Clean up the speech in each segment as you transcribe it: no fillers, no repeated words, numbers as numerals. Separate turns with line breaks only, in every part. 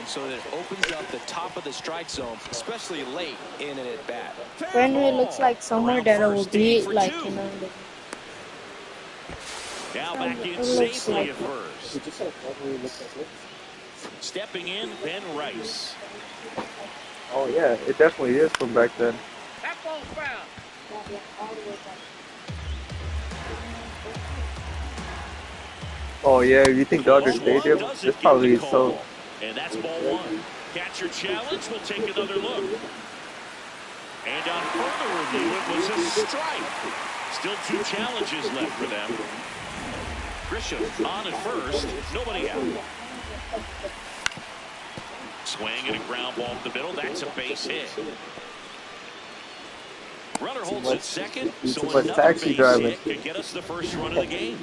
zone so that it opens up the top of the strike zone, especially late in an at-bat.
When it looks like summer, then it will be like, you know,
Now back in
it looks
safely
like
at first. Stepping in, Ben Rice.
Oh yeah, it definitely is from back then.
That ball's foul.
Oh yeah, if you think Dodger Stadium, it's probably so.
And that's ball one. Catcher challenge. We'll take another look. And on further review, it was a strike. Still 2 challenges left for them. Grisham on at first. Nobody out. Swing and a ground ball up the middle. That's a base hit. Runner holds at second, so another base hit could get us the first run of the game.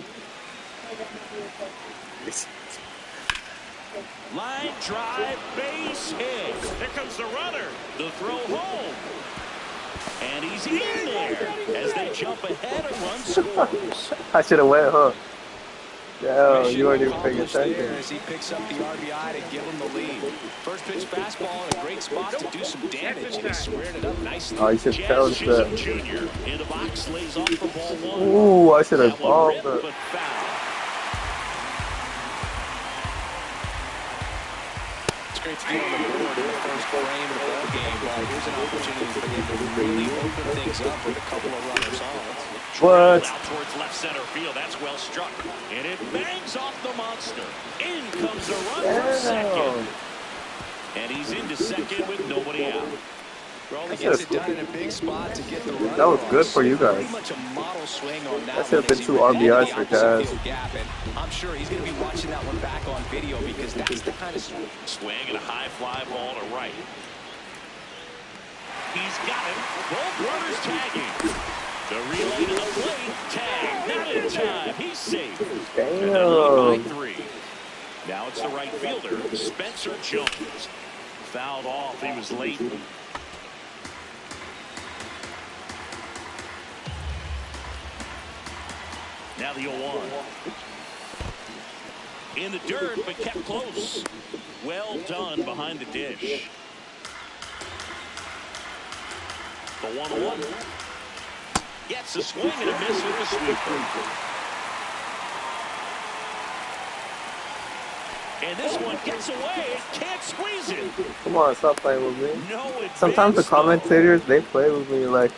Line drive, base hit. There comes the runner. The throw home. And he's in there as they jump ahead. A run scores.
I should have went, huh? Yeah, you weren't even paying attention.
As he picks up the RBI to give him the lead. First pitch fastball in a great spot to do some damage. And he squared it up nicely.
Oh, you should tell us that.
Jr. in the box lays off for ball one.
Ooh, I should have bombed it.
But foul.
It's great to get on the board in the first frame of the ball game. But here's an opportunity for them to really open things up with a couple of runners on.
What?
Out towards left center field. That's well struck. And it bangs off the monster. In comes the run from second. And he's into second with nobody out.
Well, he gets it done in a big spot to get the run.
That was good for you guys.
Pretty much a model swing on that.
That should have been 2 RBIs for guys.
I'm sure he's going to be watching that one back on video because that's the kind of swing.
Swing and a high fly ball to right. He's got it. Both runners tagging. The relay to the plate. Tag. Not in time. He's safe.
Damn.
By 3. Now it's the right fielder, Spencer Jones. Fouled off. He was late. Now the 0-1. In the dirt, but kept close. Well done behind the dish. The 1-1. Gets a swing and a miss with the sweeper. And this one gets away. Can't squeeze it.
Come on, stop playing with me.
No,
sometimes the commentators, they play with me like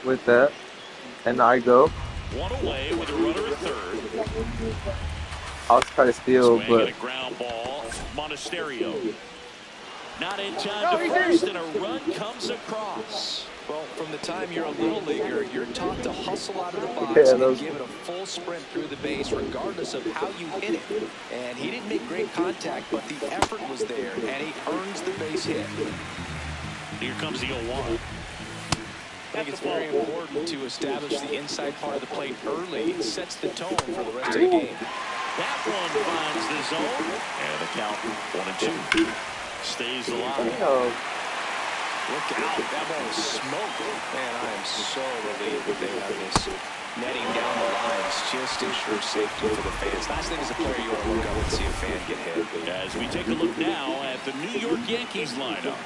with that. And I go.
One away with a runner at third.
I'll try to steal, but
a ground ball. Monasterio. Not in time to first, and a run comes across.
Well, from the time you're a little leaguer, you're taught to hustle out of the box and give it a full sprint through the base, regardless of how you hit it. And he didn't make great contact, but the effort was there, and he earns the base hit.
Here comes the 0-1.
I think it's very important to establish the inside part of the plate early. It sets the tone for the rest of the game.
That one finds the zone, and the count 1-2. Stays alive.
Look out, that ball was smoked. Man, I am so relieved that they have this netting down the lines just to ensure safety for the fans. Last thing as a player, you want to look up and see a fan get hit.
As we take a look now at the New York Yankees lineup.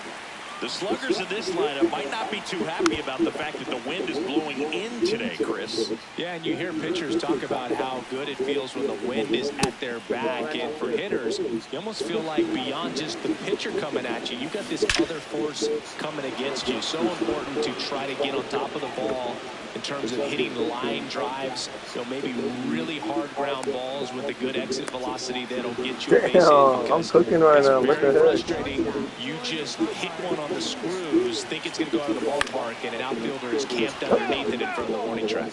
The sluggers in this lineup might not be too happy about the fact that the wind is blowing in today, Chris.
Yeah, and you hear pitchers talk about how good it feels when the wind is at their back. And for hitters, you almost feel like beyond just the pitcher coming at you, you've got this other force coming against you. So important to try to get on top of the ball in terms of hitting line drives, maybe really hard ground balls with a good exit velocity that'll get you a base hit.
I'm cooking right now. Look at
frustrating. You just hit one on the screws, think it's going to go out of the ballpark, and an outfielder is camped underneath it in front of the warning track.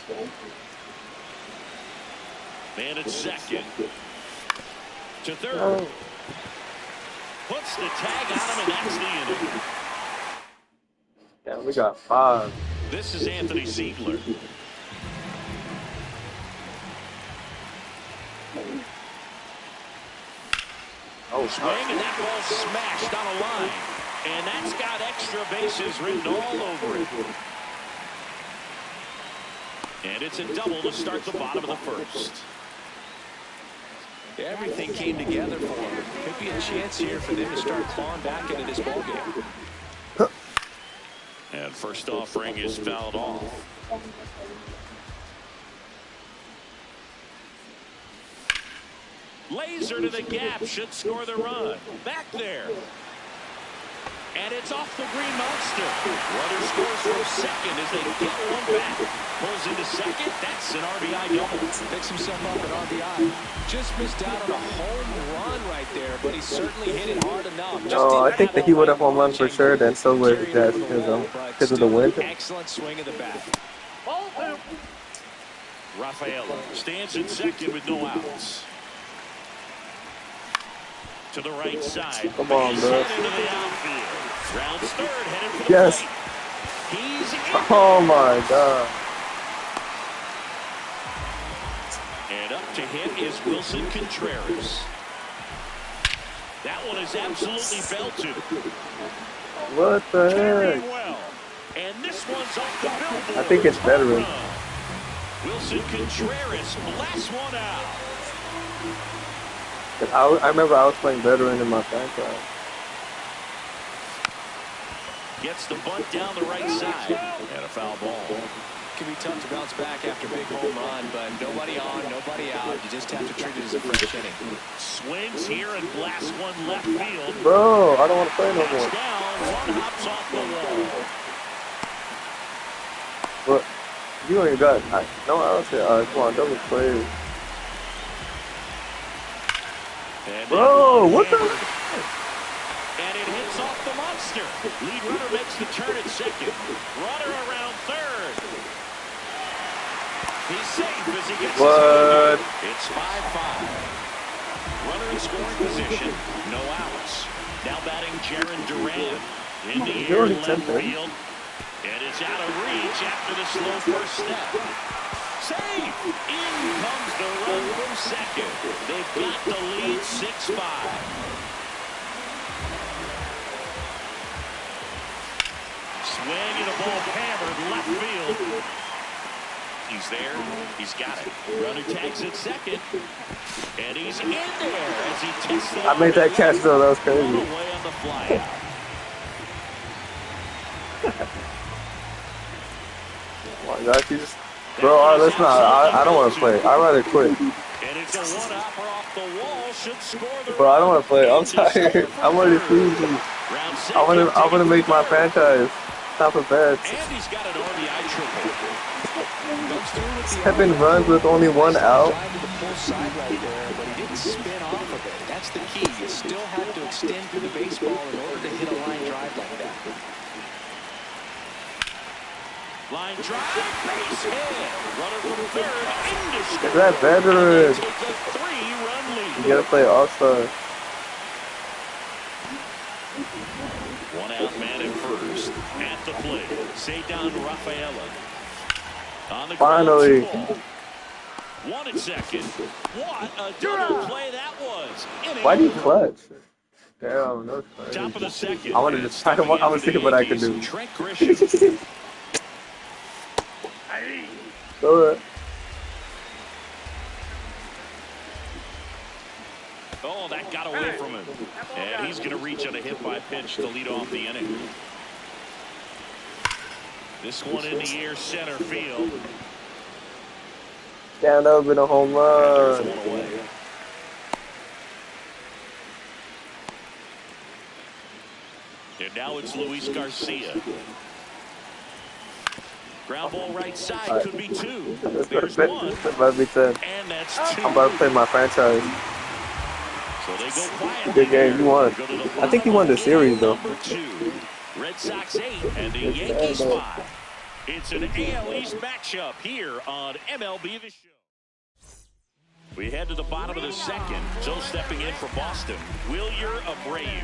Man at second. To third. Puts the tag on him, and that's the inning.
Yeah, we got 5.
This is Anthony Ziegler.
Oh,
swing, and that ball smashed on a line. And that's got extra bases written all over it. And it's a double to start the bottom of the first.
Everything came together for him. Could be a chance here for them to start clawing back into this ballgame.
And first offering is fouled off. Laser to the gap, should score the run. Back there. And it's off the green monster. Runner scores from second as they get one back. Pulls into second. That's an RBI double.
Picks himself up an RBI. Just missed out on a home run right there, but he certainly hit it hard enough.
Oh, I think that he would have home run for sure. Then so would Jazz because of the wind.
Excellent swing of the bat.
Rafaela stands in second with no outs. To the right side.
Come on, bro.
Into the outfield. Rounds third, headed for the
Yes.
plate. He's in.
Oh my God.
And up to him is Wilson Contreras. That one is absolutely belted.
What the
Very
heck?
well. And this one's off the billboard.
I think it's veteran.
Wilson Contreras blasts one out.
I remember I was playing veteran in my franchise.
Gets the bunt down the right side. And a foul ball.
Can be tough to bounce back after a big home run, but nobody on, nobody out. You just have to treat it as a fresh inning.
Swings here and blasts one left field.
Bro, I don't want to play no more.
Down, one hops off the wall.
But you ain't got no outs here. Come on, double play. Bro, what the?
And it hits off the monster. Lead runner makes the turn at second. Runner around third. He's safe as he gets
What?
It's 5-5. Runner in scoring position. No outs. Now batting Jaron Duran. In the air, left field. And it's out of reach after the slow first step. Save! In comes the run from second. They've got the lead 6-5. Swing and a ball hammered left field. He's there. He's got it. Runner tags at second. And he's in there as he tests the
I made that catch though. That was crazy.
away on the fly.
Oh my gosh, you just. Bro, all right, let's not. I don't want to play. I'd rather quit.
And it's a one-hopper off the wall. Should score the
Bro, I don't want to play. I'm tired. I want to see you. I want to make my franchise. Top of beds.
And he's got an RBI triple.
7 runs with only 1 out.
Drive to the full side right there, but he didn't spin off of it. That's the key. You still have to extend through the baseball in order to hit a line drive like that.
Line drive, base hit. Runner from third, into score.
Is that veteran?
Take a 3-run lead.
You gotta play All-Star.
One out, man at first. At the plate, Cedar Rafaela. On the
Finally.
ground, one at second. What a double play that was.
Why do you clutch? Damn, no clutch.
Top of the second.
I want to just. I was thinking what I could do.
Trent Grisham.
Go ahead.
Oh, that got away from him. And he's going to reach on a hit by pitch to lead off the inning. This one in the air, center field.
Damn, that would have been a home run.
There's one away. And now it's Luis Garcia. Ground ball right side, could be 2. There's 1.
That might be 10.
And that's 2.
I'm about to play my franchise.
So they go quietly.
Good game, you won. I think you won the series though.
Number 2. Red Sox 8 and the Yankees 5. It's an AL East matchup here on MLB The Show. We head to the bottom of the second. So stepping in for Boston, Wilyer Abreu.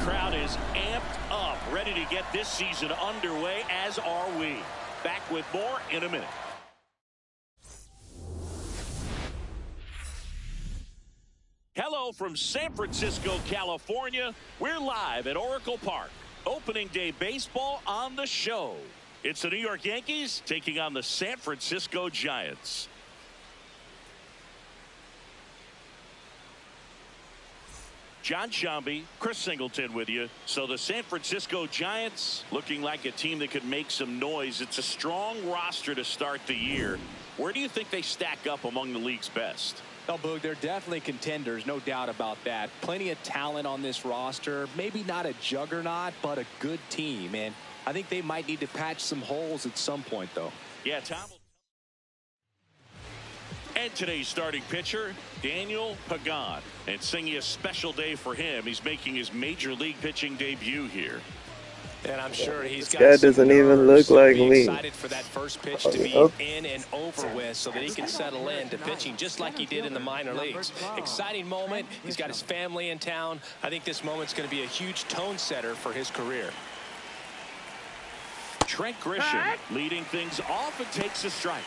crowd is amped up, ready to get this season underway, as are we. Back with more in a minute. Hello from San Francisco, California. We're live at Oracle Park. Opening day baseball on the show. It's the New York Yankees taking on the San Francisco Giants. John Shambi, Chris Singleton with you. So the San Francisco Giants looking like a team that could make some noise. It's a strong roster to start the year. Where do you think they stack up among the league's best?
Oh, Boog, they're definitely contenders, no doubt about that. Plenty of talent on this roster. Maybe not a juggernaut, but a good team. And I think they might need to patch some holes at some point, though.
Yeah, Tom. And today's starting pitcher, Daniel Pagan. And singing a special day for him. He's making his major league pitching debut here.
And I'm sure he's got
This guy doesn't even look like me.
Excited for that first pitch to be in and over with so that he can settle in to pitching just like he did in the minor leagues. Exciting moment. He's got his family in town. I think this moment's going to be a huge tone setter for his career.
Trent Grisham leading things off and takes a strike.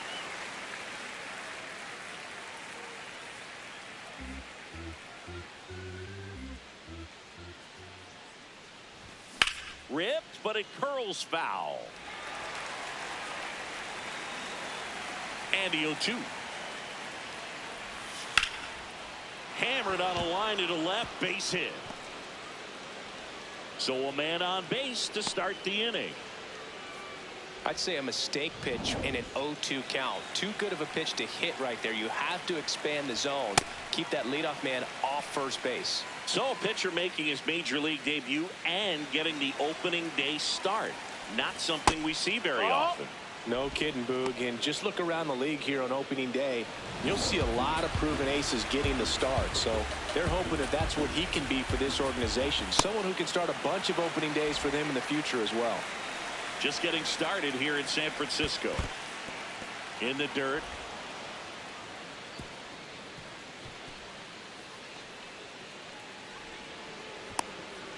Ripped, but it curls foul. And the 0-2. Hammered on a line to the left, base hit. So a man on base to start the inning.
I'd say a mistake pitch in an 0-2 count. Too good of a pitch to hit right there. You have to expand the zone. Keep that leadoff man off first base.
So a pitcher making his major league debut and getting the opening day start. Not something we see very often.
No kidding, Boog. And just look around the league here on opening day. You'll see a lot of proven aces getting the start. So they're hoping that that's what he can be for this organization. Someone who can start a bunch of opening days for them in the future as well.
Just getting started here in San Francisco. In the dirt.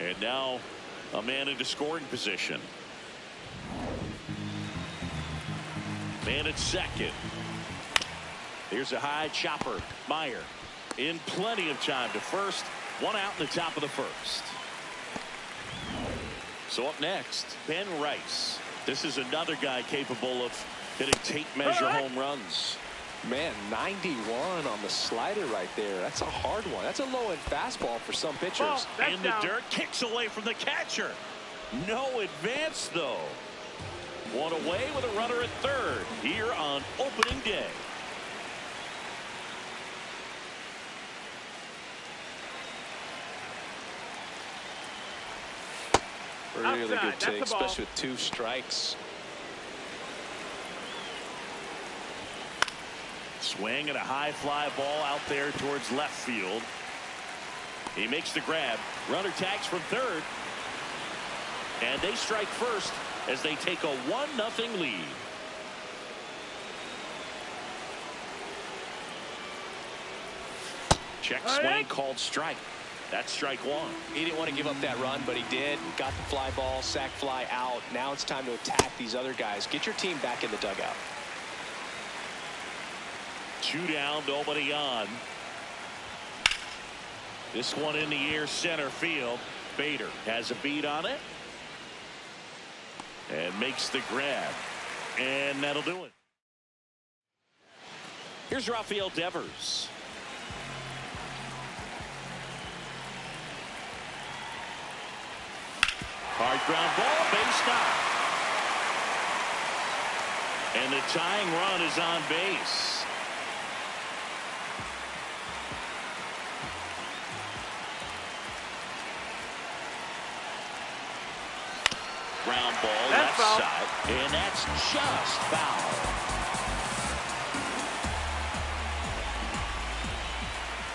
And now a man into scoring position. Man at second. Here's a high chopper. Meyer in plenty of time to first. One out in the top of the first. So up next, Ben Rice. This is another guy capable of hitting tape measure home runs.
Man, 91 on the slider right there. That's a hard one. That's a low-end fastball for some pitchers.
In the dirt, kicks away from the catcher. No advance, though. One away with a runner at third here on opening day.
Really good take, especially with 2 strikes.
Swing and a high fly ball out there towards left field. He makes the grab. Runner tags from third. And they strike first as they take a 1-0 lead. Check swing called strike. That's strike 1.
He didn't want to give up that run, but he did. Got the fly ball, sac fly out. Now it's time to attack these other guys. Get your team back in the dugout.
2 down, nobody on. This one in the air, center field. Bader has a beat on it. And makes the grab. And that'll do it. Here's Rafael Devers. Hard ground ball, base knock. And the tying run is on base. Ground ball, left side, and that's just foul.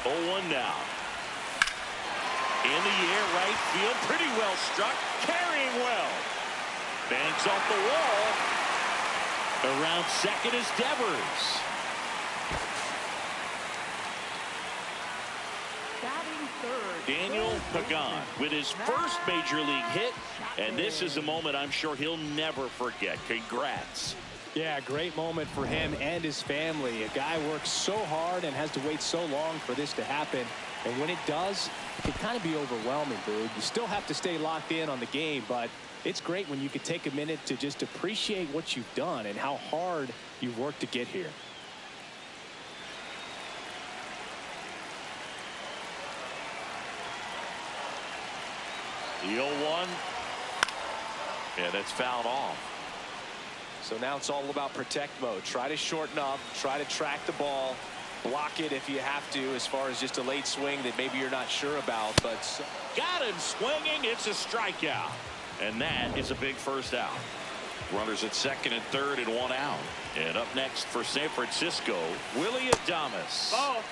Oh, 1 now. In the air, right field, pretty well struck, carrying well. Banks off the wall. Around second is Devers.
Batting third.
Daniel Pagan with his first major league hit, and this is a moment I'm sure he'll never forget. Congrats.
Yeah, great moment for him and his family. A guy works so hard and has to wait so long for this to happen. And when it does, it can kind of be overwhelming, dude. You still have to stay locked in on the game, but it's great when you can take a minute to just appreciate what you've done and how hard you've worked to get here.
The 0-1, and it's fouled off.
So now it's all about protect mode. Try to shorten up, try to track the ball, block it if you have to, as far as just a late swing that maybe you're not sure about. But
got him swinging. It's a strikeout, and that is a big first out. Runners at second and third and one out. And up next for San Francisco, Willie Adames.
Oh.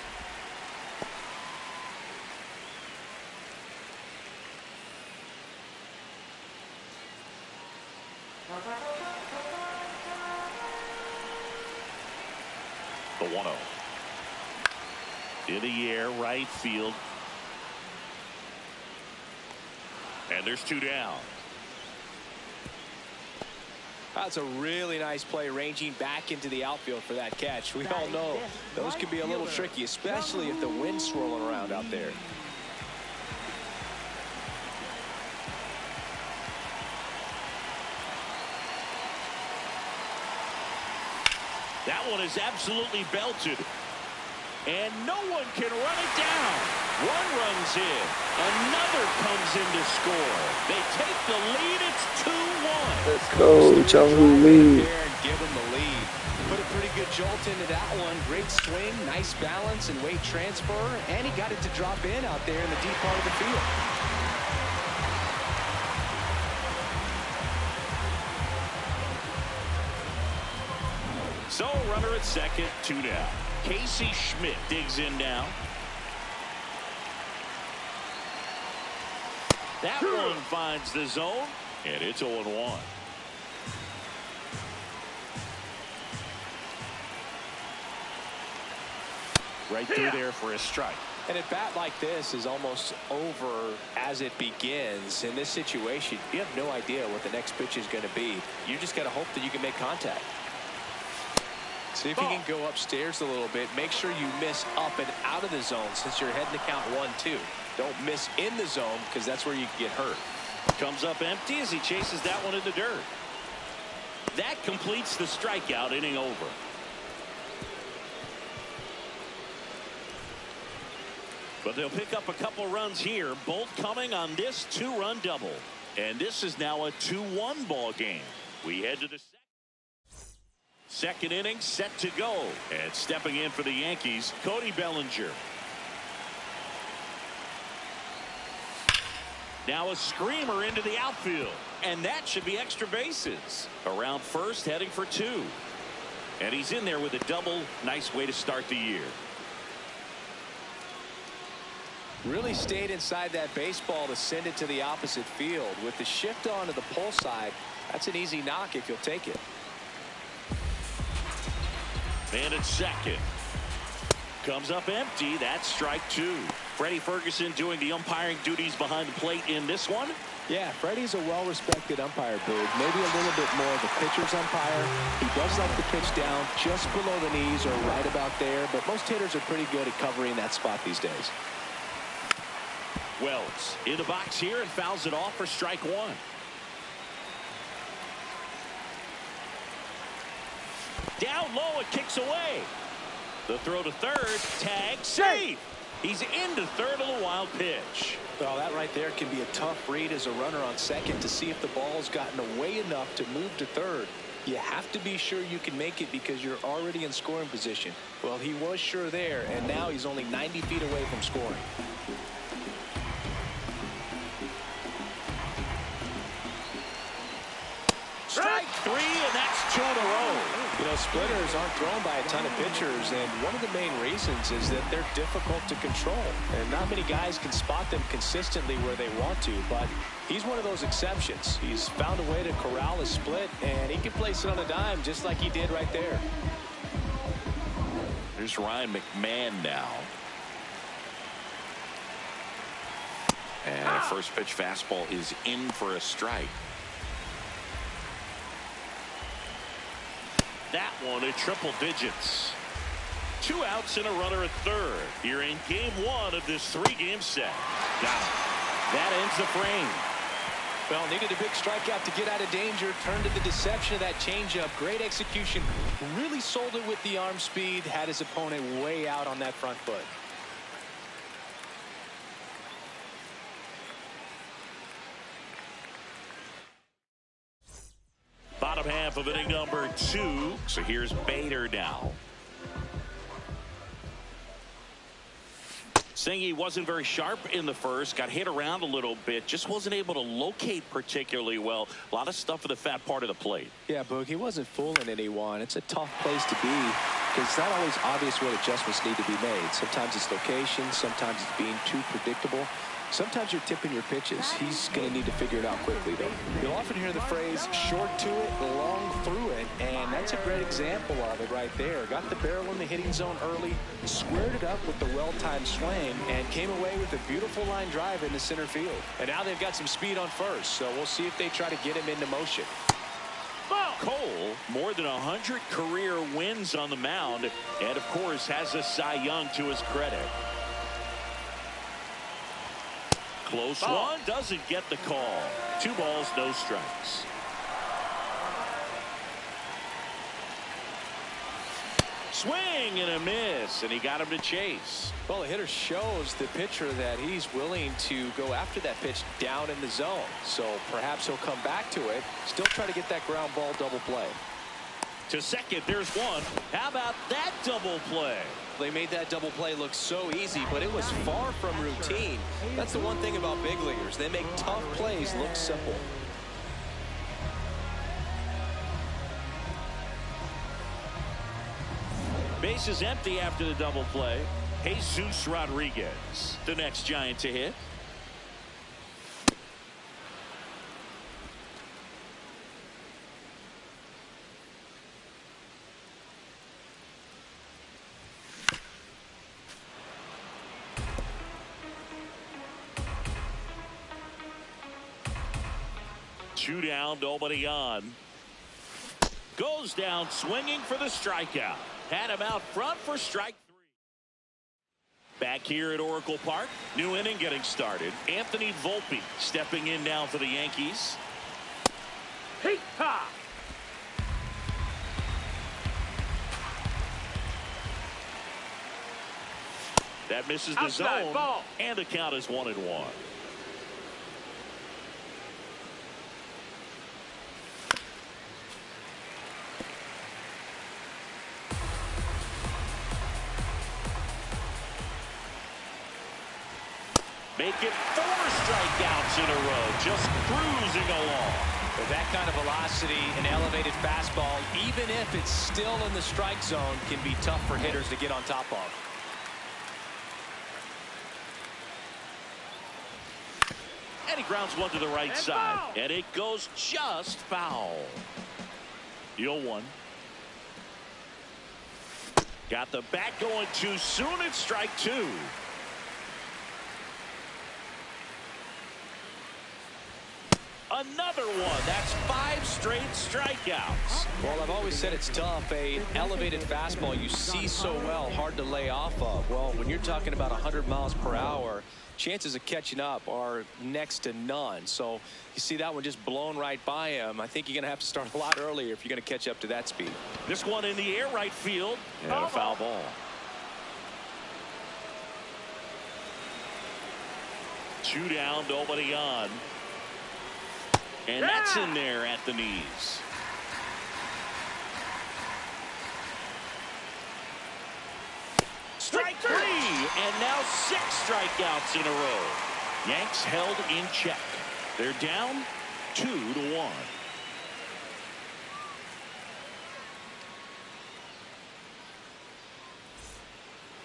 The 1-0. In the air, right field. And there's two down.
That's a really nice play, ranging back into the outfield for that catch. We all know those can be a little tricky, especially if the wind's swirling around out there.
That one is absolutely belted. And no one can run it down. One runs in. Another comes in to score. They take the lead. It's 2-1.
Let's go, Chung lead.
Give them the lead. Put a pretty good jolt into that one. Great swing, nice balance and weight transfer. And he got it to drop in out there in the deep part of the field.
So, runner at second, two down. Casey Schmidt digs in now. That one finds the zone, and it's 0-1. Right through there for a strike.
And a bat like this is almost over as it begins. In this situation, you have no idea what the next pitch is going to be. You just got to hope that you can make contact. See if you can go upstairs a little bit. Make sure you miss up and out of the zone since you're heading to count 1-2. Don't miss in the zone because that's where you can get hurt.
Comes up empty as he chases that one in the dirt. That completes the strikeout, inning over. But they'll pick up a couple runs here, both coming on this two-run double. And this is now a 2-1 ball game. We head to the second inning, set to go. And stepping in for the Yankees, Cody Bellinger. Now a screamer into the outfield. And that should be extra bases. Around first, heading for two. And he's in there with a double. Nice way to start the year.
Really stayed inside that baseball to send it to the opposite field. With the shift onto the pull side, that's an easy knock if you'll take it.
Man at second. Comes up empty. That's strike two. Freddie Ferguson doing the umpiring duties behind the plate in this one.
Yeah, Freddie's a well-respected umpire, Boog. Maybe a little bit more of the pitcher's umpire. He does like the pitch down just below the knees or right about there, but most hitters are pretty good at covering that spot these days.
Wells in the box here and fouls it off for strike one. Down low, it kicks away. The throw to third, tag, safe. He's into third on the wild pitch.
Well, that right there can be a tough read as a runner on second to see if the ball's gotten away enough to move to third. You have to be sure you can make it because you're already in scoring position. Well, he was sure there, and now he's only 90 feet away from scoring.
Strike three, and that's two in a row.
You know, splitters aren't thrown by a ton of pitchers, and one of the main reasons is that they're difficult to control. And not many guys can spot them consistently where they want to, but he's one of those exceptions. He's found a way to corral a split, and he can place it on a dime just like he did right there.
Here's Ryan McMahon now. And a first pitch fastball is in for a strike. That one at triple digits. 2 outs and a runner at third. Here in game 1 of this 3-game set. Got it. That ends the frame.
Well, needed a big strikeout to get out of danger. Turned to the deception of that changeup. Great execution. Really sold it with the arm speed. Had his opponent way out on that front foot.
Bottom half of inning number 2. So here's Bader now. Singy wasn't very sharp in the first. Got hit around a little bit. Just wasn't able to locate particularly well. A lot of stuff for the fat part of the plate.
Yeah, Boog, he wasn't fooling anyone. It's a tough place to be because it's not always obvious what adjustments need to be made. Sometimes it's location. Sometimes it's being too predictable. Sometimes you're tipping your pitches. He's going to need to figure it out quickly, though. You'll often hear the phrase, short to it, long through it, and that's a great example of it right there. Got the barrel in the hitting zone early, squared it up with the well-timed swing, and came away with a beautiful line drive into center field. And now they've got some speed on first, so we'll see if they try to get him into motion.
Cole, more than 100 career wins on the mound, and of course has a Cy Young to his credit. Close one, doesn't get the call. 2 balls, no strikes. Swing and a miss, and he got him to chase.
Well, the hitter shows the pitcher that he's willing to go after that pitch down in the zone. So perhaps he'll come back to it, still try to get that ground ball double play.
To second, there's one. How about that double play?
They made that double play look so easy, but it was far from routine. That's the one thing about big leaguers. They make tough plays look simple.
Base is empty after the double play. Jesus Rodriguez, the next Giant to hit. Two down, nobody on. Goes down swinging for the strikeout. Had him out front for strike 3. Back here at Oracle Park, new inning getting started. Anthony Volpe stepping in now for the Yankees. Hey, ha! That misses the zone, and the count is 1-1. Make it 4 strikeouts in a row, just cruising along.
With that kind of velocity, an elevated fastball, even if it's still in the strike zone, can be tough for hitters to get on top of.
And he grounds one to the right side. Foul. And it goes just foul. 0-1. Got the bat going too soon. It's strike 2. Another one. That's 5 straight strikeouts.
Well, I've always said it's tough. An elevated fastball you see so well, hard to lay off of. Well, when you're talking about 100 miles per hour, chances of catching up are next to none. So you see that one just blown right by him. I think you're going to have to start a lot earlier if you're going to catch up to that speed.
This one in the air, right field, and a foul ball. 2 down, nobody on. And that's in there at the knees. Strike 3, and now 6 strikeouts in a row. Yanks held in check. They're down 2-1.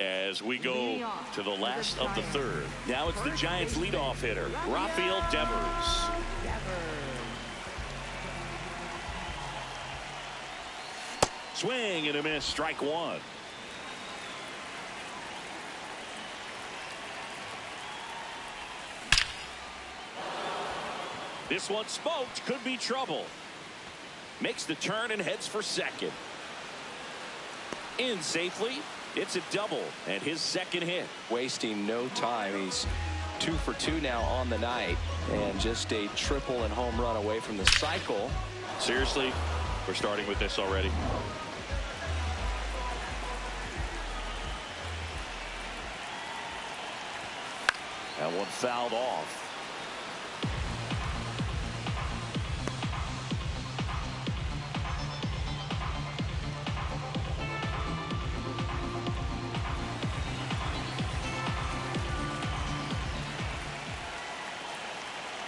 As we go to the last of the third. Now it's the Giants leadoff hitter, Rafael Devers. Swing and a miss, strike 1. This one smoked, could be trouble. Makes the turn and heads for second. In safely. It's a double and his second hit.
Wasting no time. He's 2 for 2 now on the night, and just a triple and home run away from the cycle.
Seriously, we're starting with this already. That one fouled off.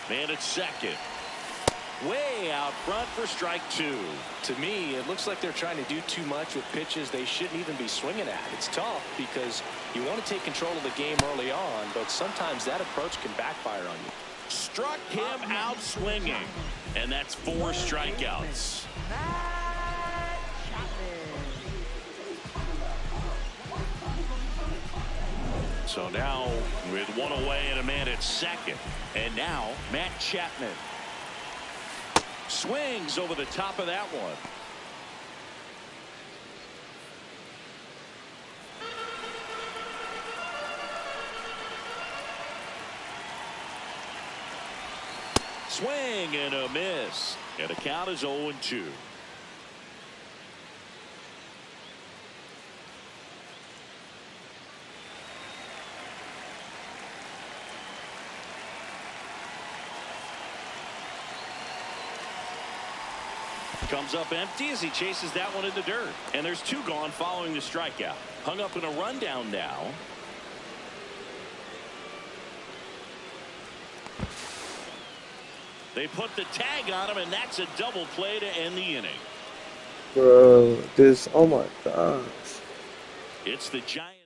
Man at second. Way out front for strike 2.
To me, it looks like they're trying to do too much with pitches they shouldn't even be swinging at. It's tough because you want to take control of the game early on, but sometimes that approach can backfire on you.
Struck him out swinging, and that's 4 strikeouts. So now with one away and a man at second, and now Matt Chapman swings over the top of that one. Swing and a miss, and the count is 0-2. Comes up empty as he chases that one in the dirt. And there's 2 gone following the strikeout. Hung up in a rundown now. They put the tag on him, and that's a double play to end the inning.
Bro, oh my gosh.
It's the Giants.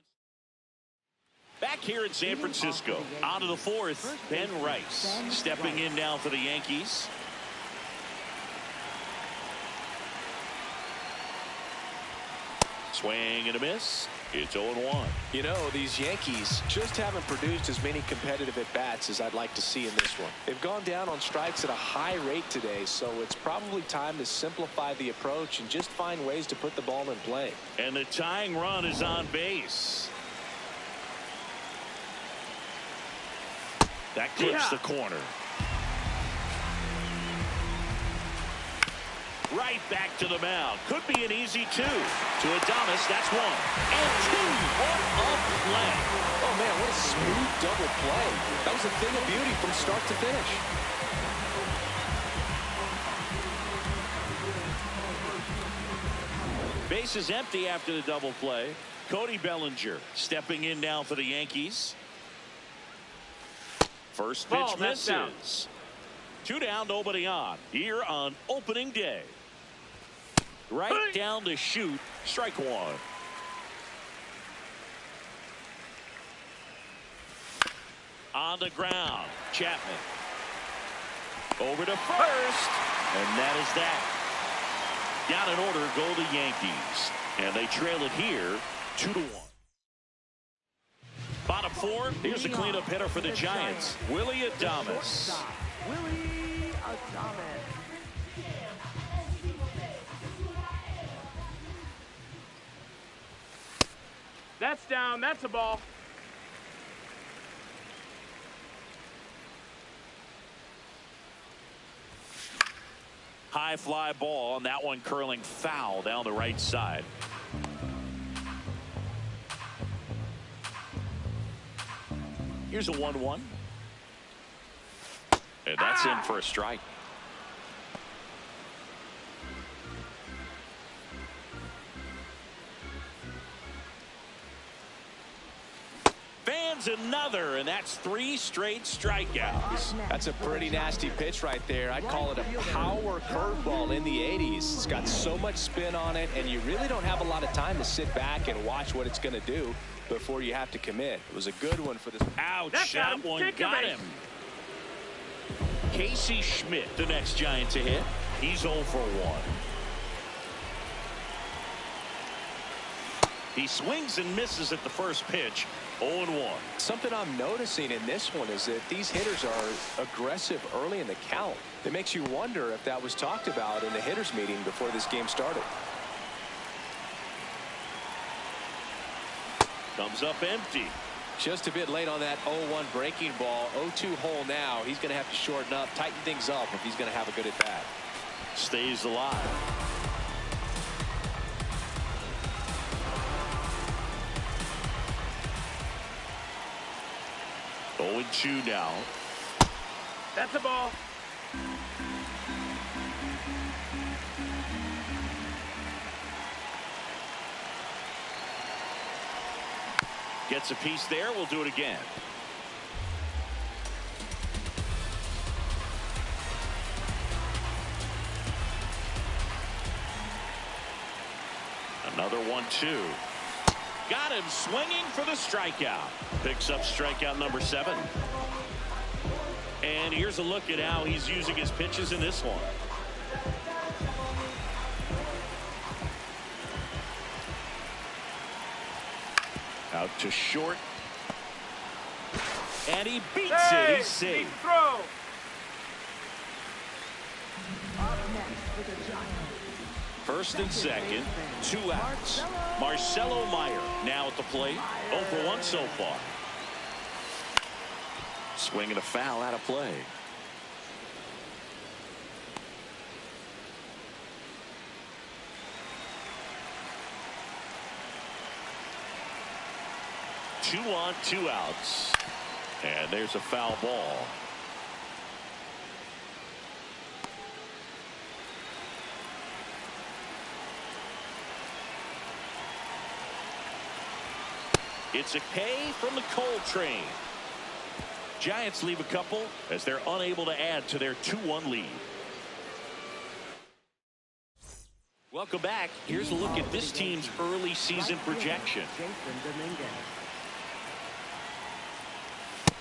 Back here in San Francisco. On to the 4th, Ben Rice. Stepping in now for the Yankees. Swing and a miss. It's 0-1.
You know, these Yankees just haven't produced as many competitive at-bats as I'd like to see in this one. They've gone down on strikes at a high rate today, so it's probably time to simplify the approach and just find ways to put the ball in play.
And the tying run is on base. That clips the corner. Right back to the mound. Could be an easy 2. To Adames, that's 1. And 2. What a play.
Oh, man, what a smooth double play. That was a thing of beauty from start to finish.
Base is empty after the double play. Cody Bellinger stepping in now for the Yankees. First pitch misses. 2 down, nobody on. Here on opening day. Right down to shoot. Strike 1. On the ground. Chapman. Over to first. And that is that. Down in order go the Yankees. And they trail it here 2-1. Bottom 4. Here's the cleanup hitter for the Giants. Willie Adames.
Willie Adames. That's down. That's a ball.
High fly ball, and that one curling foul down the right side. Here's a 1-1. And that's in for a strike. Fans another, and that's 3 straight strikeouts.
That's a pretty nasty pitch right there. I'd call it a power curveball in the 80s. It's got so much spin on it, and you really don't have a lot of time to sit back and watch what it's going to do before you have to commit. It was a good one for this.
Ouch, that one got him. Casey Schmidt, the next Giant to hit. He's 0 for 1. He swings and misses at the first pitch. 0-1.
Something I'm noticing in this one is that these hitters are aggressive early in the count. It makes you wonder if that was talked about in the hitters meeting before this game started.
Comes up empty.
Just a bit late on that 0-1 breaking ball. 0-2 hole now. He's going to have to shorten up, tighten things up if he's going to have a good at bat.
Stays alive. 0-2 now.
That's a ball.
Gets a piece there. We'll do it again. Another 1-2. Got him swinging for the strikeout. Picks up strikeout number 7. And here's a look at how he's using his pitches in this one. Out to short. And he beats it. He's safe.
Big throw.
First and second, 2 outs. Marcelo Meyer now at the plate. 0 for 1 so far. Swinging a foul out of play. Two on, 2 outs. And there's a foul ball. It's a K from the Coltrane. Giants leave a couple as they're unable to add to their 2-1 lead. Welcome back. Here's a look at this team's early season projection.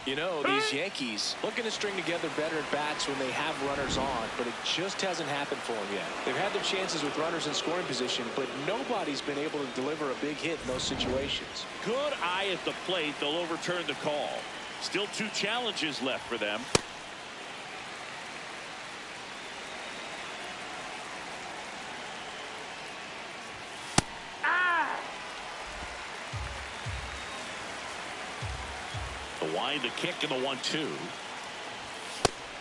You know, these Yankees looking to string together better at bats when they have runners on, but it just hasn't happened for them yet. They've had their chances with runners in scoring position, but nobody's been able to deliver a big hit in those situations.
Good eye at the plate. They'll overturn the call. Still 2 challenges left for them. The wind, a kick, and the 1-2.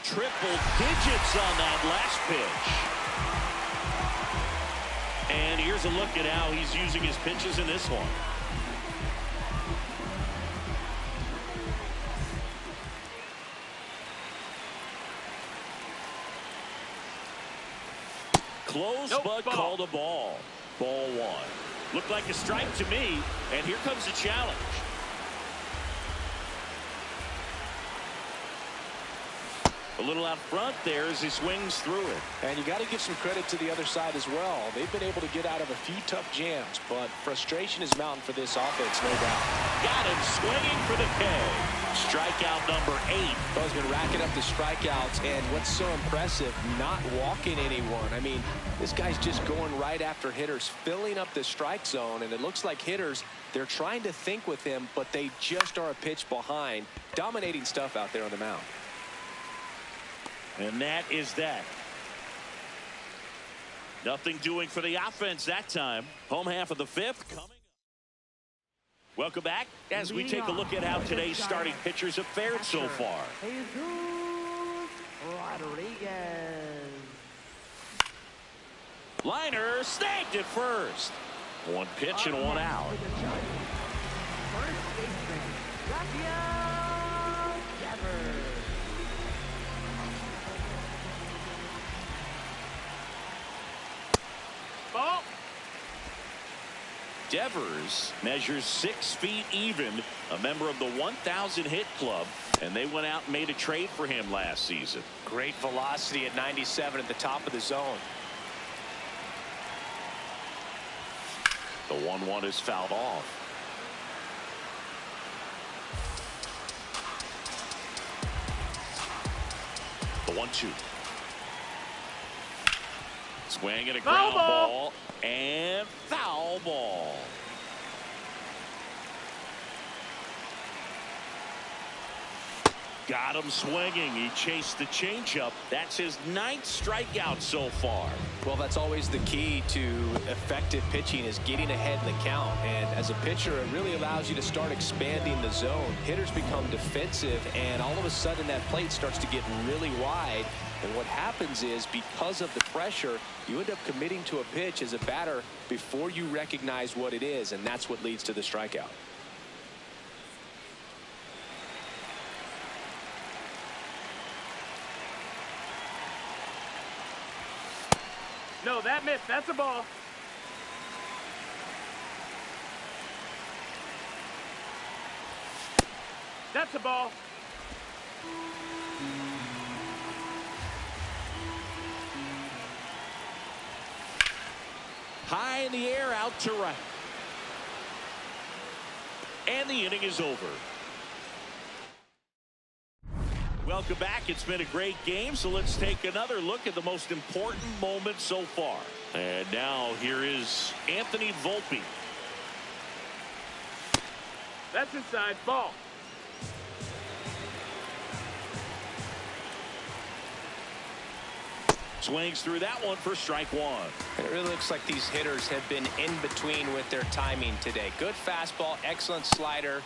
Triple digits on that last pitch. And here's a look at how he's using his pitches in this one. Close, but called a ball. Ball 1. Looked like a strike to me, and here comes the challenge. A little out front there as he swings through it.
And you got to give some credit to the other side as well. They've been able to get out of a few tough jams, but frustration is mounting for this offense, no doubt.
Got him swinging for the K. Strikeout number 8.
Well, he's been racking up the strikeouts, and what's so impressive, not walking anyone. I mean, this guy's just going right after hitters, filling up the strike zone, and it looks like hitters, they're trying to think with him, but they just are a pitch behind. Dominating stuff out there on the mound.
And that is that. Nothing doing for the offense that time. Home half of the 5th coming up. Welcome back as we take a look at how today's starting pitchers have fared so far. Liner snagged it first. 1 pitch and 1 out. Devers measures 6 feet even, a member of the 1,000 hit club, and they went out and made a trade for him last season.
Great velocity at 97 at the top of the zone.
The 1-1 is fouled off. The 1-2. Swing and a ground ball and foul ball. Got him swinging. He chased the changeup. That's his 9th strikeout so far.
Well, that's always the key to effective pitching, is getting ahead in the count. And as a pitcher, it really allows you to start expanding the zone. Hitters become defensive, and all of a sudden that plate starts to get really wide. And what happens is, because of the pressure, you end up committing to a pitch as a batter before you recognize what it is, and that's what leads to the strikeout.
No, that missed. That's a ball. That's a ball.
High in the air, out to right. And the inning is over. Welcome back. It's been a great game, so let's take another look at the most important moment so far. And now here is Anthony Volpe.
That's inside. Ball.
Swings through that one for strike one.
It really looks like these hitters have been in between with their timing today. Good fastball, excellent slider,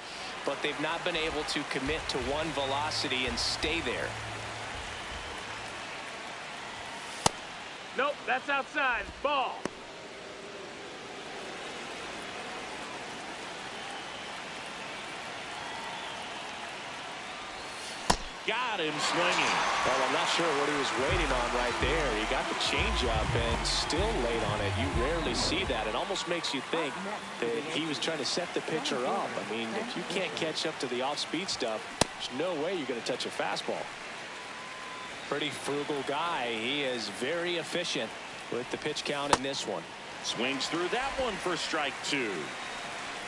but they've not been able to commit to one velocity and stay there.
Nope, that's outside. Ball.
Got him swinging.
Well, I'm not sure what he was waiting on right there. He got the changeup and still late on it. You rarely see that. It almost makes you think that he was trying to set the pitcher up. I mean, if you can't catch up to the off-speed stuff, there's no way you're going to touch a fastball. Pretty frugal guy. He is very efficient with the pitch count in this one.
Swings through that one for strike two.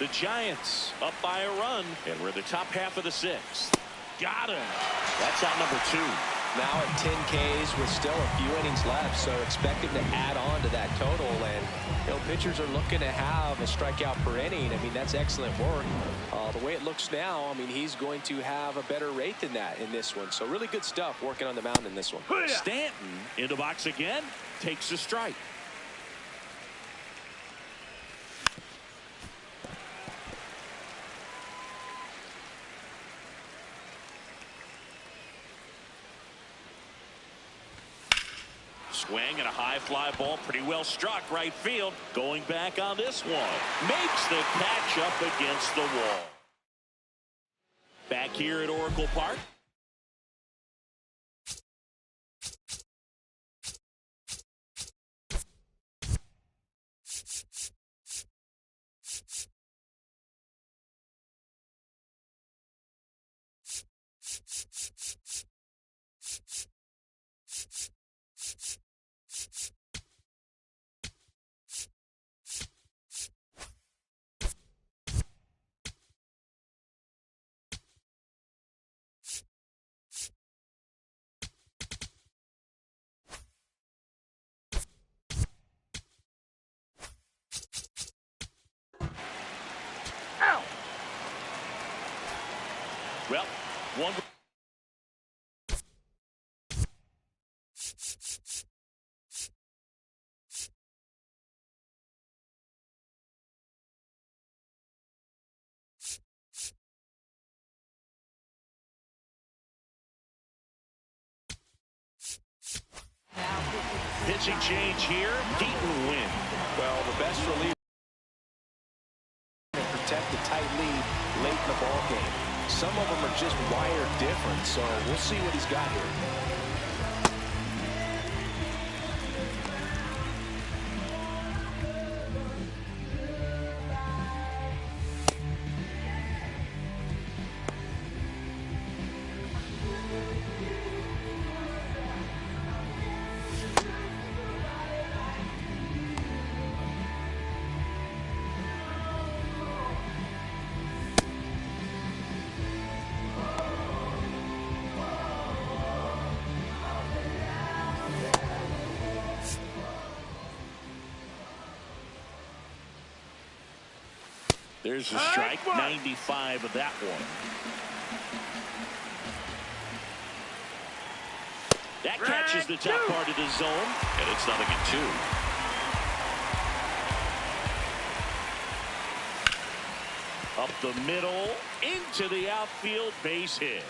The Giants up by a run, and we're the top half of the 6th. Got him. That's out number 2.
Now at 10 Ks with still a few innings left, so expect him to add on to that total. And pitchers are looking to have a strikeout per inning. I mean, that's excellent work. The way it looks now, I mean, he's going to have a better rate than that in this one. So really good stuff working on the mound in this one.
Stanton in the box again, takes a strike. Swing and a high fly ball, pretty well struck right field. Going back on this one, makes the catch up against the wall. Back here at Oracle Park. Well, one. Pitching change here. Deaton win.
Well, the best reliever to protect the tight lead late in the ball game. Some of them are just wired different, so we'll see what he's got here.
There's a strike, 95 of that one. That catches the top part of the zone, and it's 0-2. Up the middle, into the outfield, base hit.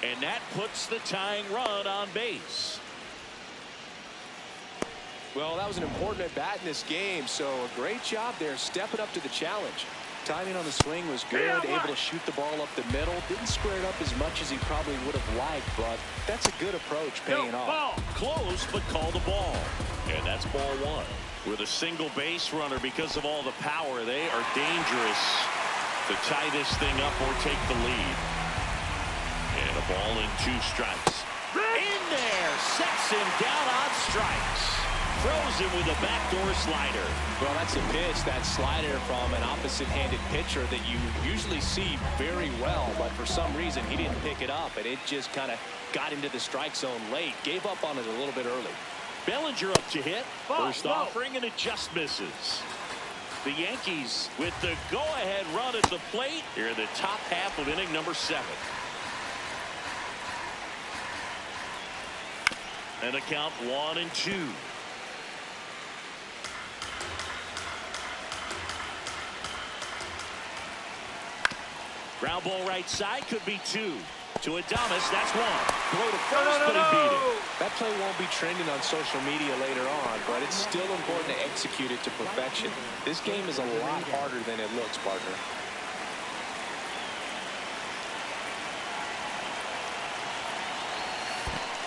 And that puts the tying run on base.
Well, that was an important at-bat in this game, so a great job there stepping up to the challenge. Timing on the swing was good, able to shoot the ball up the middle. Didn't square it up as much as he probably would have liked, but that's a good approach paying off.
Close, but called a ball. And that's ball one. With a single base runner, because of all the power, they are dangerous to tie this thing up or take the lead. And a ball and 2 strikes. In there, sets him down on strikes. Throws him with a backdoor slider.
Well, that's a pitch, that slider from an opposite-handed pitcher that you usually see very well, but for some reason he didn't pick it up, and it just kind of got into the strike zone late. Gave up on it a little bit early.
Bellinger up to hit. First offering, and it just misses. The Yankees with the go-ahead run at the plate here in the top half of inning number 7. And a count 1-2. Ground ball right side, could be 2. To Adames, that's 1. Throw to first, but he beat it.
That play won't be trending on social media later on, but it's still important to execute it to perfection. This game is a lot harder than it looks, partner.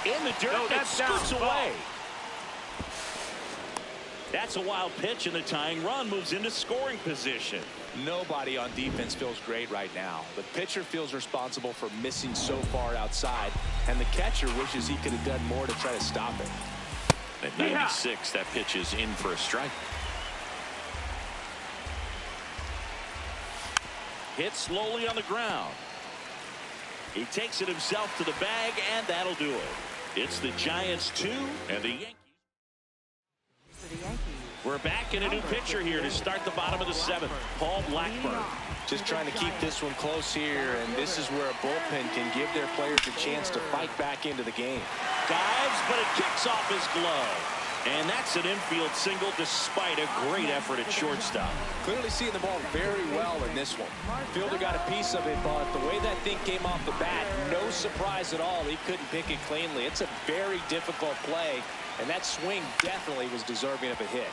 In the dirt, and scoots away. That's a wild pitch, and the tying run moves into scoring position.
Nobody on defense feels great right now. The pitcher feels responsible for missing so far outside, and the catcher wishes he could have done more to try to stop it.
At 96, that pitch is in for a strike. Hit slowly on the ground. He takes it himself to the bag, and that'll do it. It's the Giants 2 and the Yankees. We're back in a new pitcher here to start the bottom of the 7th. Paul Blackburn.
Just trying to keep this one close here, and this is where a bullpen can give their players a chance to fight back into the game.
Dives, but it kicks off his glove. And that's an infield single despite a great effort at shortstop.
Clearly seeing the ball very well in this one. Fielder got a piece of it, but the way that thing came off the bat, no surprise at all. He couldn't pick it cleanly. It's a very difficult play, and that swing definitely was deserving of a hit.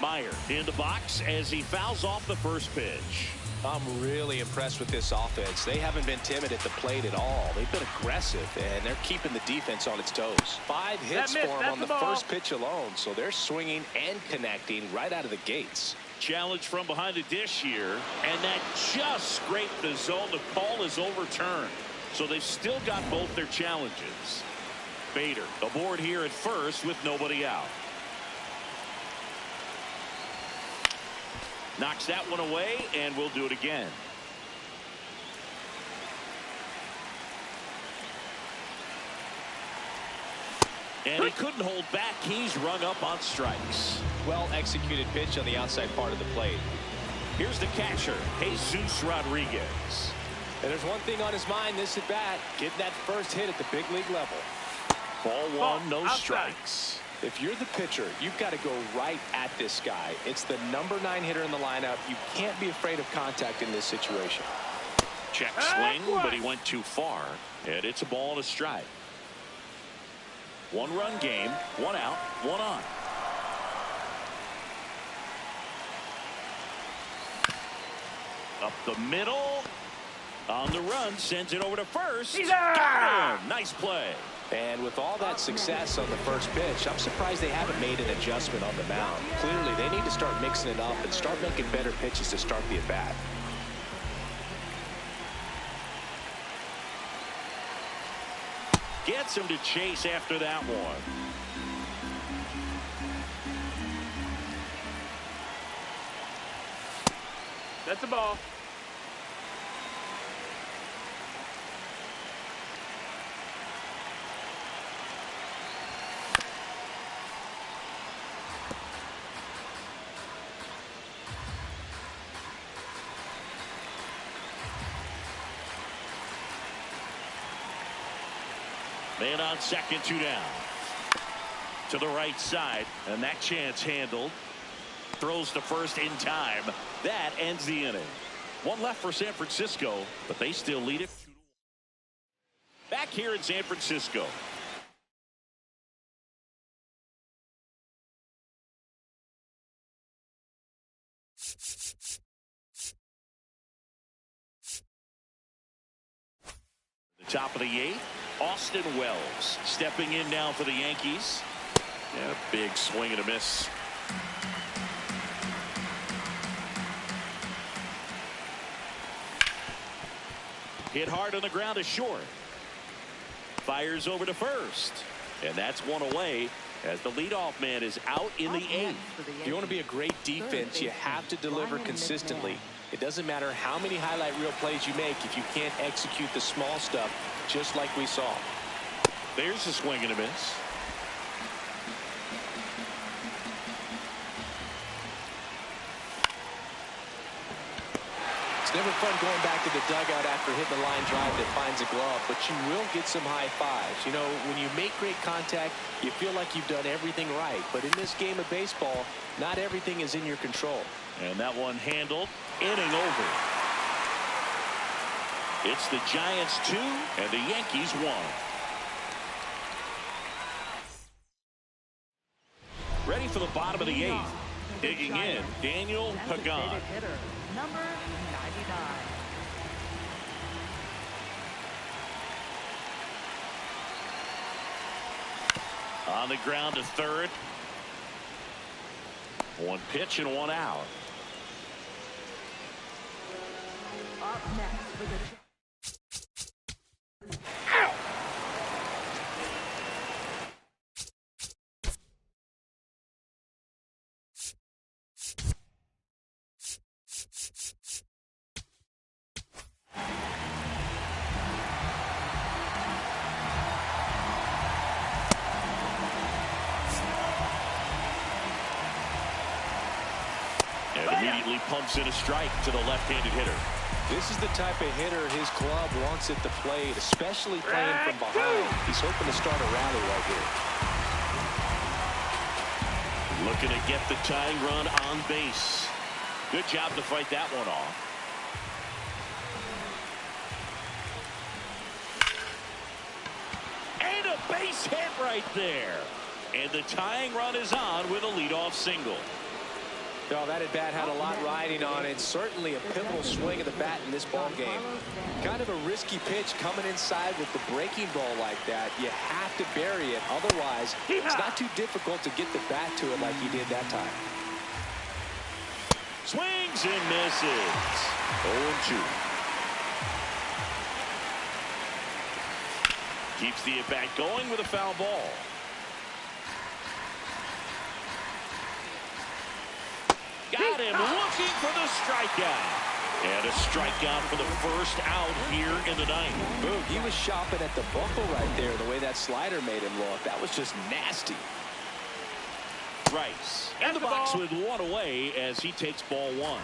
Meyer in the box as he fouls off the first pitch.
I'm really impressed with this offense. They haven't been timid at the plate at all. They've been aggressive, and they're keeping the defense on its toes. 5 hits for them on the first pitch alone, so they're swinging and connecting right out of the gates.
Challenge from behind the dish here, and that just scraped the zone. The call is overturned, so they've still got both their challenges. Bader aboard here at first with nobody out. Knocks that one away, and we'll do it again. And he couldn't hold back. He's rung up on strikes.
Well executed pitch on the outside part of the plate.
Here's the catcher, Jesus Rodriguez.
And there's one thing on his mind this at bat, getting that first hit at the big league level.
Ball 1, no strikes.
If you're the pitcher, you've got to go right at this guy. It's the number 9 hitter in the lineup. You can't be afraid of contact in this situation.
Check swing, but he went too far. And it's a ball and a strike. 1-run game, 1 out, 1 on. Up the middle. On the run, sends it over to first. Got him. Nice play.
And with all that success on the first pitch, I'm surprised they haven't made an adjustment on the mound. Clearly, they need to start mixing it up and start making better pitches to start the at-bat.
Gets him to chase after that one.
That's a ball.
Man on second, 2 down. to the right side, and that chance handled. Throws to first in time. That ends the inning. One left for San Francisco, but they still lead it. Back here in San Francisco. The top of the 8th, Austin Wells stepping in now for the Yankees. And a big swing and a miss. Hit hard on the ground to short. Fires over to first. And that's one away as the leadoff man is out in the 8th.
If you want to be a great defense, you have to deliver consistently. It doesn't matter how many highlight reel plays you make if you can't execute the small stuff, just like we saw.
There's a swing and a miss.
It's never fun going back to the dugout after hitting a line drive that finds a glove, but you will get some high fives. You know, when you make great contact, you feel like you've done everything right. But in this game of baseball, not everything is in your control.
And that one handled. Inning over. It's the Giants 2 and the Yankees 1. Ready for the bottom of the 8th. Digging in, Daniel Pagan.
Number 99.
On the ground to third. One pitch and one out.
Up next for the
Immediately pumps in a strike to the left-handed hitter.
This is the type of hitter his club wants at the plate, especially playing from behind. He's hoping to start a rally right here.
Looking to get the tying run on base. Good job to fight that one off. And a base hit right there. And the tying run is on with a leadoff single.
Oh, that at bat had a lot riding on it. Certainly a pivotal swing of the bat in this ball game. Kind of a risky pitch coming inside with the breaking ball like that. You have to bury it. Otherwise, it's not too difficult to get the bat to it like he did that time.
Swings and misses. 0-2. Keeps the at bat going with a foul ball. Got him looking for the strikeout. And a strikeout for the first out here in the 9th.
Boom, he was shopping at the buckle right there, the way that slider made him look. That was just nasty.
Rice in the box with one away as he takes ball 1.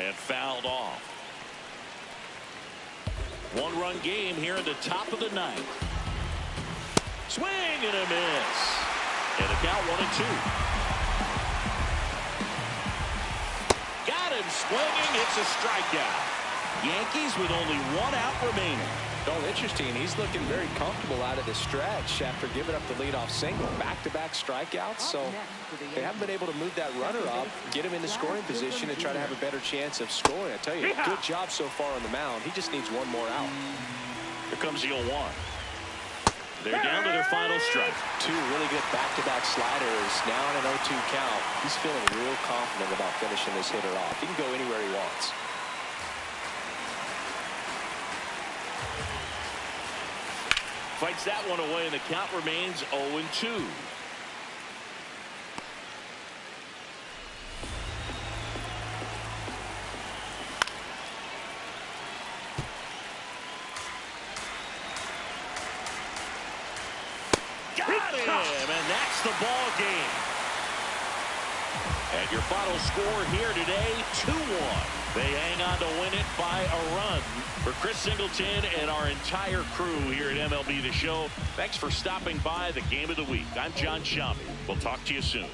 And fouled off. One-run game here in the top of the 9th. Swing and a miss. And a count 1-2. Got him swinging. It's a strikeout. Yankees with only one out remaining.
Oh, interesting. He's looking very comfortable out of the stretch after giving up the leadoff single. Back-to-back strikeouts. So they haven't been able to move that runner up, get him in the scoring position, and try to have a better chance of scoring. I tell you, good job so far on the mound. He just needs one more out.
Here comes the 0-1. They're down to their final strike.
2 really good back-to-back sliders. Now on an 0-2 count. He's feeling real confident about finishing this hitter off. He can go anywhere he wants.
Fights that one away, and the count remains 0-2. And that's the ball game. And your final score here today, 2-1. They hang on to win it by a run. For Chris Singleton and our entire crew here at MLB The Show, thanks for stopping by the Game of the Week. I'm John Shambi. We'll talk to you soon.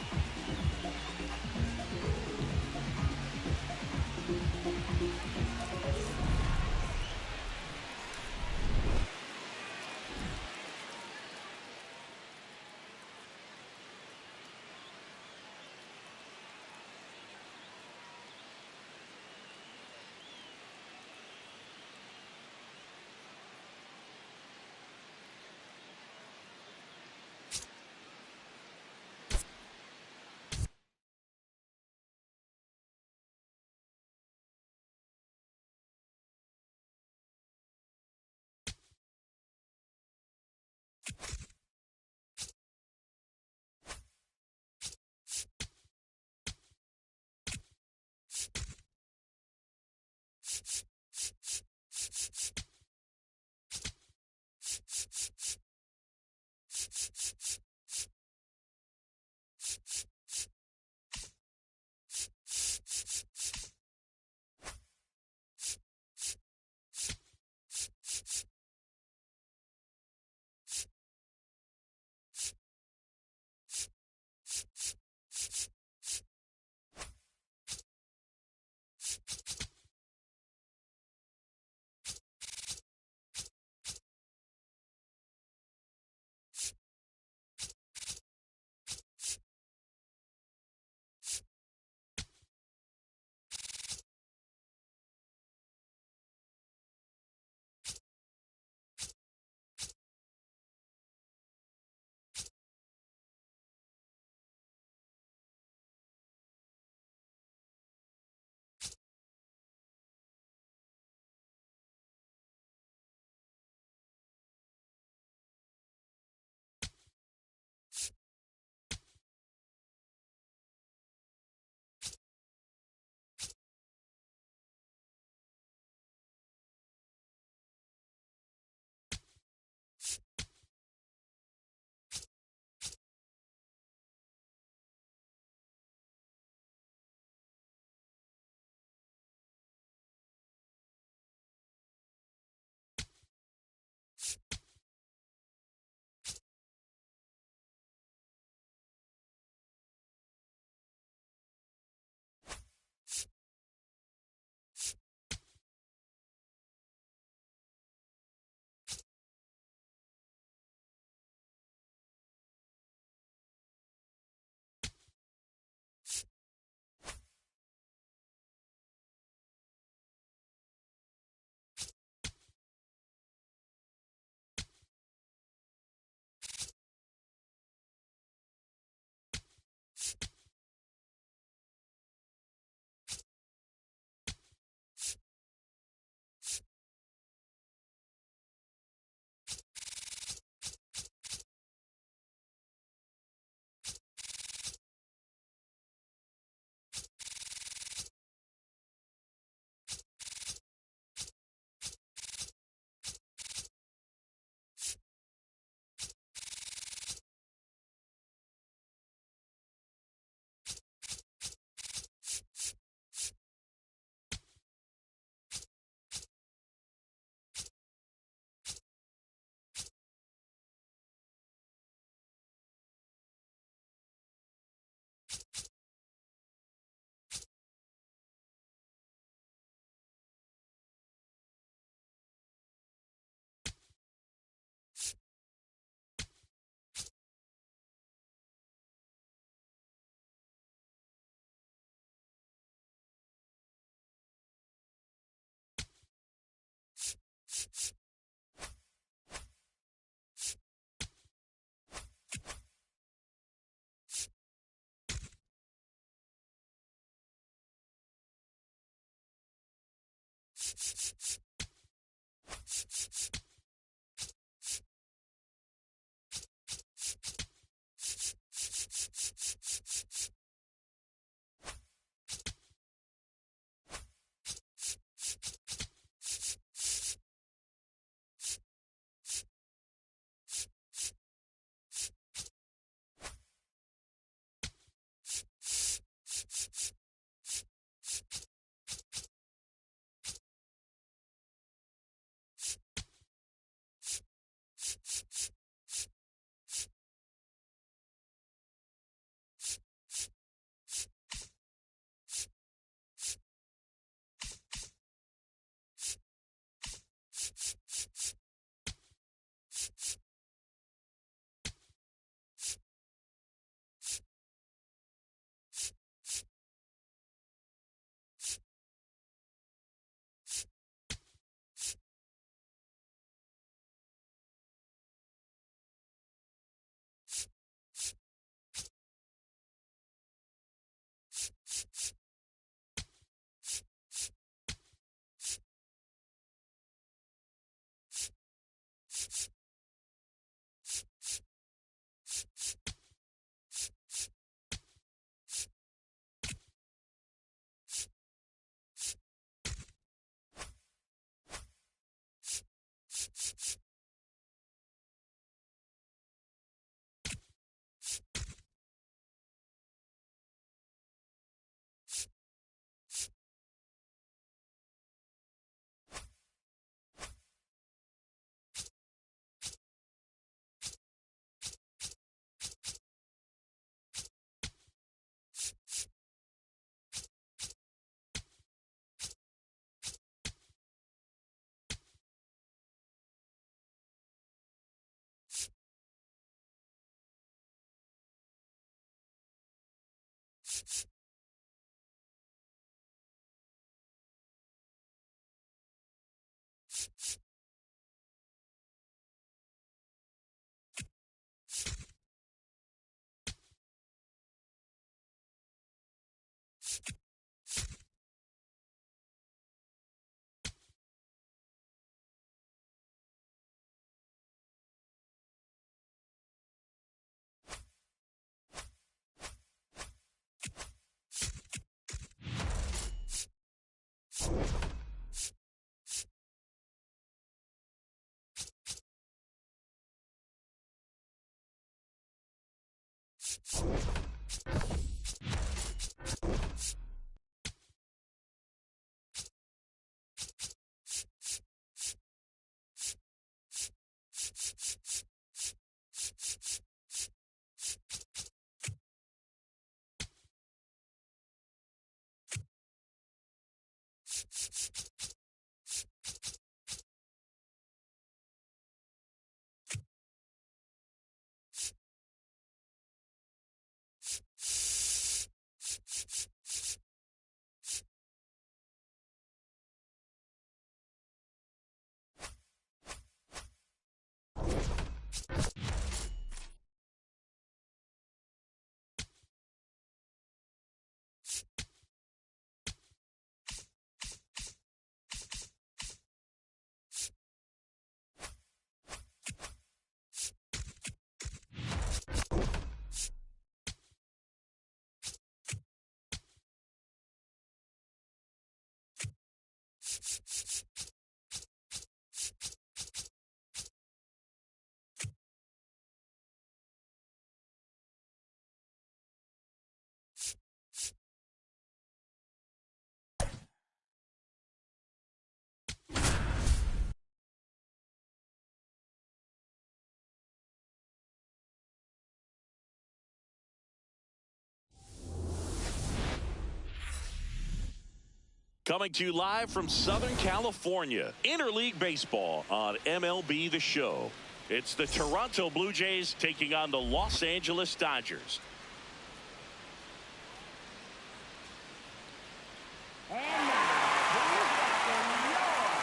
Coming to you live from Southern California, Interleague Baseball on MLB The Show. It's the Toronto Blue Jays taking on the Los Angeles Dodgers.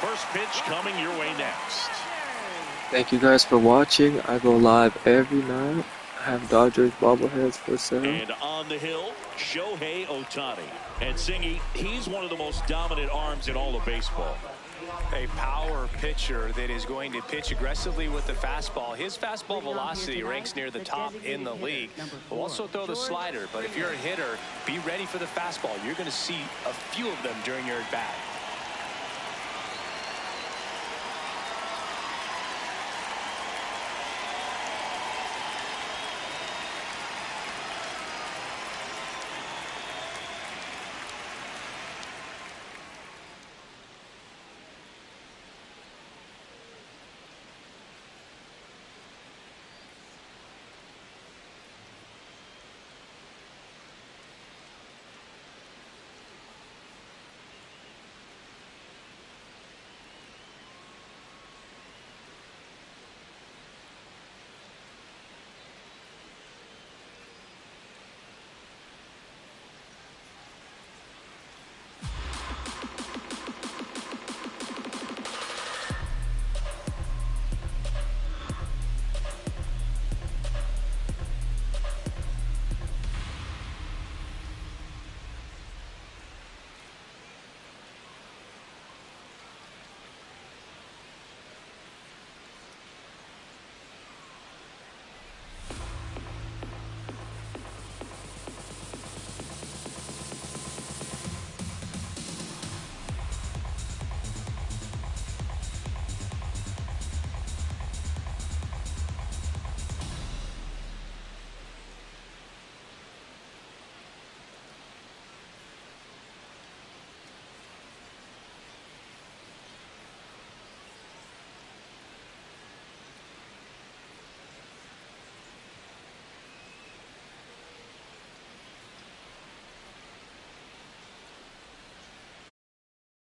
First pitch coming your way next.
Thank you guys for watching. I go live every night. I have Dodgers bobbleheads for sale.
And on the hill, Shohei Ohtani. And Singy, he's one of the most dominant arms in all of baseball.
A power pitcher that is going to pitch aggressively with the fastball. His fastball velocity ranks near the top in the league. Will also throw the slider, but if you're a hitter, be ready for the fastball. You're going to see a few of them during your at-bat.